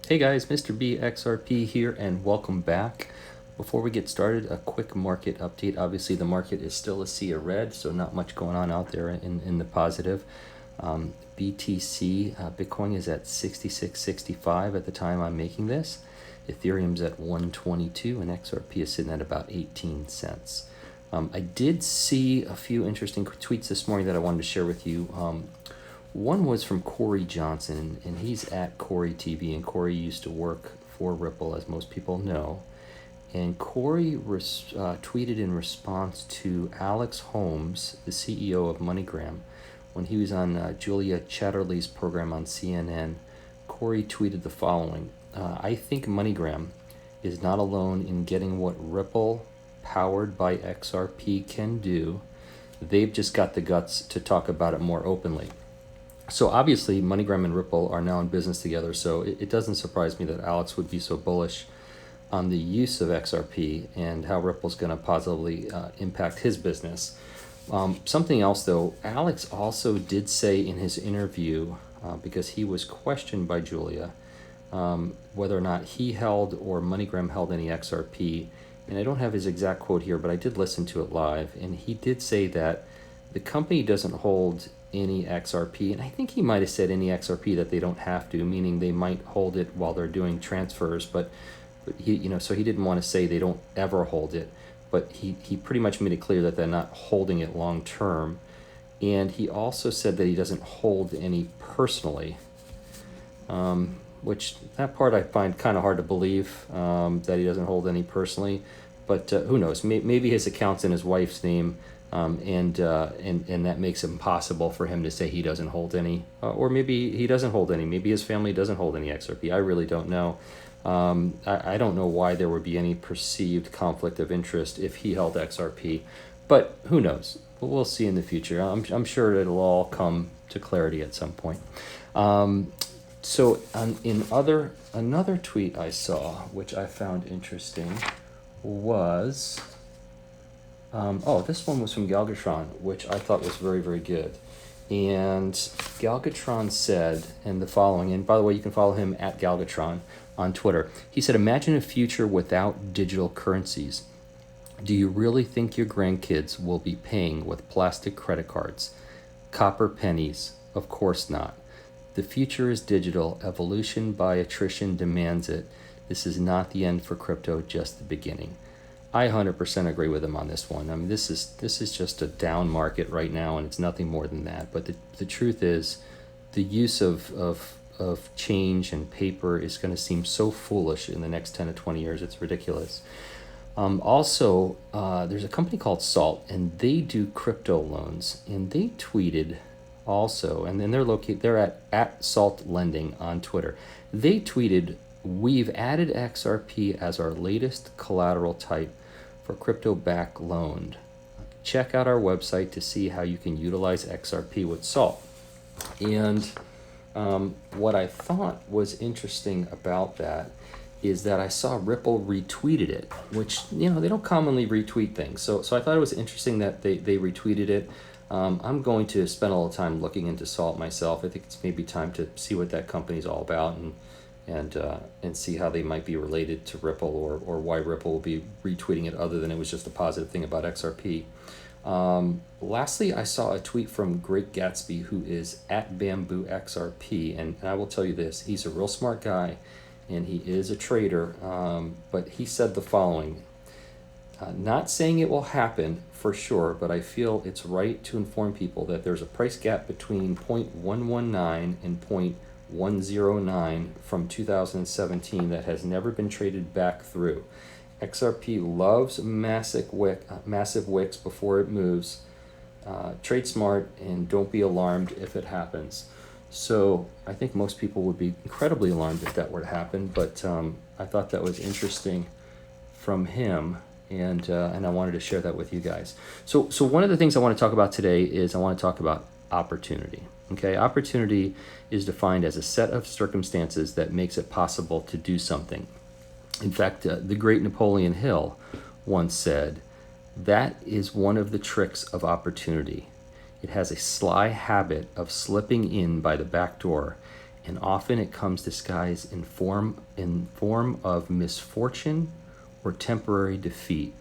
Hey guys, Mr. B XRP here and welcome back. Before we get started, a quick market update. Obviously the market is still a sea of red, so not much going on out there in the positive. BTC, Bitcoin is at 66.65 at the time I'm making this. Ethereum's at 122 and XRP is sitting at about 18 cents. I did see a few interesting tweets this morning that I wanted to share with you. One was from Corey Johnson, and he's at Corey TV, and Corey used to work for Ripple, as most people know. And Corey tweeted in response to Alex Holmes, the CEO of MoneyGram, when he was on Julia Chatterley's program on CNN. Corey tweeted the following: I think MoneyGram is not alone in getting what Ripple, powered by XRP, can do. They've just got the guts to talk about it more openly. So obviously MoneyGram and Ripple are now in business together, so it doesn't surprise me that Alex would be so bullish on the use of XRP and how Ripple's going to positively impact his business. Something else though, Alex also did say in his interview, because he was questioned by Julia, whether or not he held or MoneyGram held any XRP, and I don't have his exact quote here, but I did listen to it live, and he did say that the company doesn't hold any XRP, and I think he might have said any XRP that they don't have to, meaning they might hold it while they're doing transfers, but he, so he didn't want to say they don't ever hold it, but he pretty much made it clear that they're not holding it long term. And he also said that he doesn't hold any personally, which that part I find kind of hard to believe, that he doesn't hold any personally, but who knows, maybe his account's in his wife's name, and that makes it impossible for him to say he doesn't hold any, or maybe he doesn't hold any, maybe his family doesn't hold any XRP. I really don't know. I don't know why there would be any perceived conflict of interest if he held XRP, but who knows? We'll see in the future. I'm sure it'll all come to clarity at some point. So another tweet I saw, which I found interesting, was this one was from Galgatron, which I thought was very, very good. And Galgatron said, and the following, and by the way, you can follow him at Galgatron on Twitter. He said, imagine a future without digital currencies. Do you really think your grandkids will be paying with plastic credit cards? Copper pennies? Of course not. The future is digital. Evolution by attrition demands it. This is not the end for crypto, just the beginning. I 100% agree with him on this one. I mean, this is just a down market right now, and it's nothing more than that. But the truth is, the use of change and paper is going to seem so foolish in the next 10 to 20 years. It's ridiculous. Also, there's a company called Salt, and they do crypto loans, and they tweeted also, and then they're at Salt Lending on Twitter. They tweeted, we've added XRP as our latest collateral type for crypto-backed loan. Check out our website to see how you can utilize XRP with Salt. And what I thought was interesting about that is that I saw Ripple retweeted it, which, they don't commonly retweet things. So I thought it was interesting that they retweeted it. I'm going to spend a little time looking into Salt myself. I think it's maybe time to see what that company's all about and see how they might be related to Ripple, or why Ripple will be retweeting it other than it was just a positive thing about XRP. Lastly, I saw a tweet from Greg Gatsby, who is at Bamboo XRP, and I will tell you this, he's a real smart guy, and he is a trader, but he said the following: not saying it will happen for sure, but I feel it's right to inform people that there's a price gap between 0.119 and 0.109 from 2017 that has never been traded back through. XRP loves massive wicks before it moves. Trade smart and don't be alarmed if it happens. So I think most people would be incredibly alarmed if that were to happen, but I thought that was interesting from him, and I wanted to share that with you guys. So one of the things I want to talk about today is I want to talk about opportunity. Okay, opportunity is defined as a set of circumstances that makes it possible to do something. In fact, the great Napoleon Hill once said, that is one of the tricks of opportunity. It has a sly habit of slipping in by the back door and often it comes disguised in form of misfortune or temporary defeat.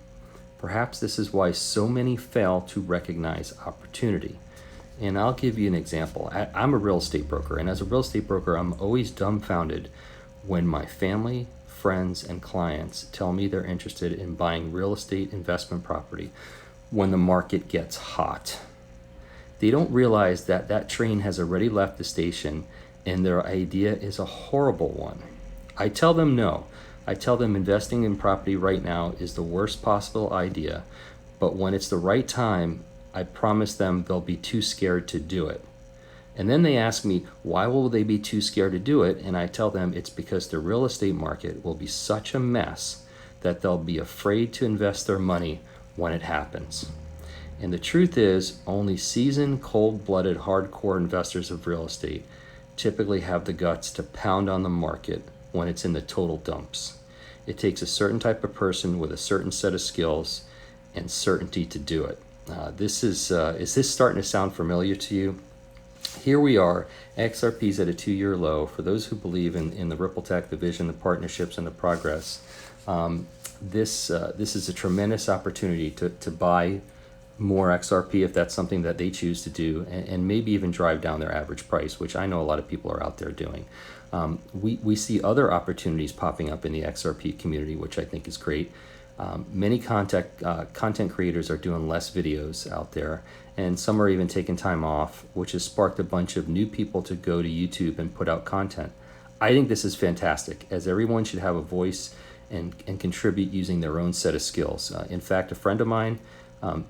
Perhaps this is why so many fail to recognize opportunity. And I'll give you an example. I'm a real estate broker, and as a real estate broker, I'm always dumbfounded when my family, friends, and clients tell me they're interested in buying real estate investment property when the market gets hot. They don't realize that that train has already left the station and their idea is a horrible one. I tell them no. I tell them investing in property right now is the worst possible idea, but when it's the right time, I promise them they'll be too scared to do it. And then they ask me, why will they be too scared to do it? And I tell them it's because the real estate market will be such a mess that they'll be afraid to invest their money when it happens. And the truth is, only seasoned, cold-blooded, hardcore investors of real estate typically have the guts to pound on the market when it's in the total dumps. It takes a certain type of person with a certain set of skills and certainty to do it. Is this starting to sound familiar to you? Here we are, XRP's at a 2-year low. For those who believe in the Ripple Tech, the vision, the partnerships, and the progress, this is a tremendous opportunity to buy more XRP if that's something that they choose to do, and maybe even drive down their average price, which I know a lot of people are out there doing. We see other opportunities popping up in the XRP community, which I think is great. Many content creators are doing less videos out there, and some are even taking time off, which has sparked a bunch of new people to go to YouTube and put out content. I think this is fantastic, as everyone should have a voice and contribute using their own set of skills. In fact, a friend of mine,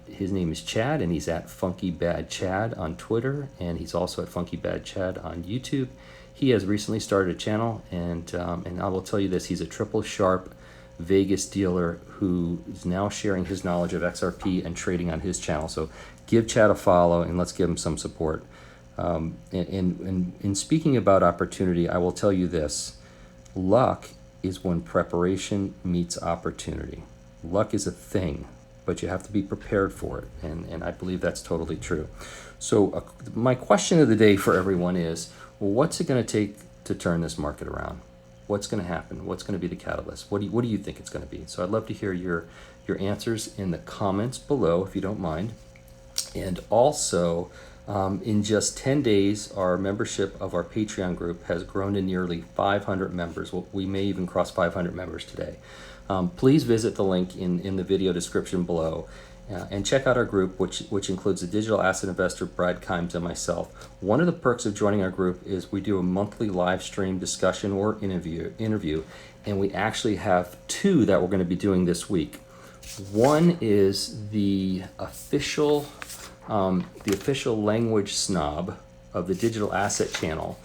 his name is Chad, and he's at Funky Bad Chad on Twitter, and he's also at Funky Bad Chad on YouTube. He has recently started a channel, and I will tell you this, he's a triple sharp Vegas dealer who is now sharing his knowledge of XRP and trading on his channel. So give Chad a follow and let's give him some support. In speaking about opportunity, I will tell you this. Luck is when preparation meets opportunity. Luck is a thing, but you have to be prepared for it. And I believe that's totally true. So my question of the day for everyone is, well, what's it going to take to turn this market around? What's going to happen? What's going to be the catalyst? What do you think it's going to be? So I'd love to hear your answers in the comments below, if you don't mind. And also, in just 10 days, our membership of our Patreon group has grown to nearly 500 members. We may even cross 500 members today. Please visit the link in the video description below. And check out our group, which includes the digital asset investor Brad Kimes and myself. One of the perks of joining our group is we do a monthly live stream discussion or interview, and we actually have 2 that we're going to be doing this week. One is the official language snob of the digital asset channel,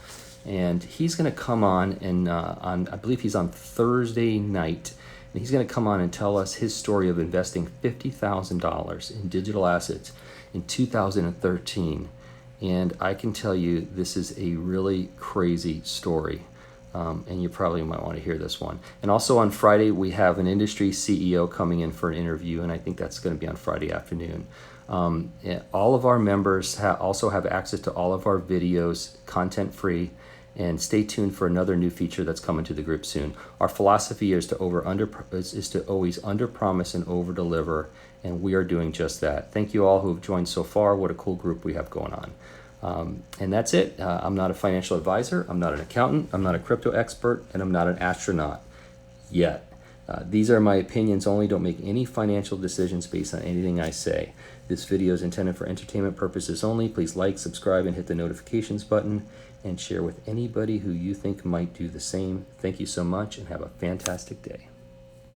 and he's going to come on and I believe he's on Thursday night. And he's going to come on and tell us his story of investing $50,000 in digital assets in 2013. And I can tell you this is a really crazy story. And you probably might want to hear this one. And also on Friday, we have an industry CEO coming in for an interview, and I think that's going to be on Friday afternoon. All of our members also have access to all of our videos, content free. And stay tuned for another new feature that's coming to the group soon. Our philosophy is to always under promise and over deliver, and we are doing just that. Thank you all who have joined so far. What a cool group we have going on. And that's it. I'm not a financial advisor. I'm not an accountant. I'm not a crypto expert, and I'm not an astronaut yet. These are my opinions only. Don't make any financial decisions based on anything I say. This video is intended for entertainment purposes only. Please like, subscribe, and hit the notifications button, and share with anybody who you think might do the same. Thank you so much, and have a fantastic day.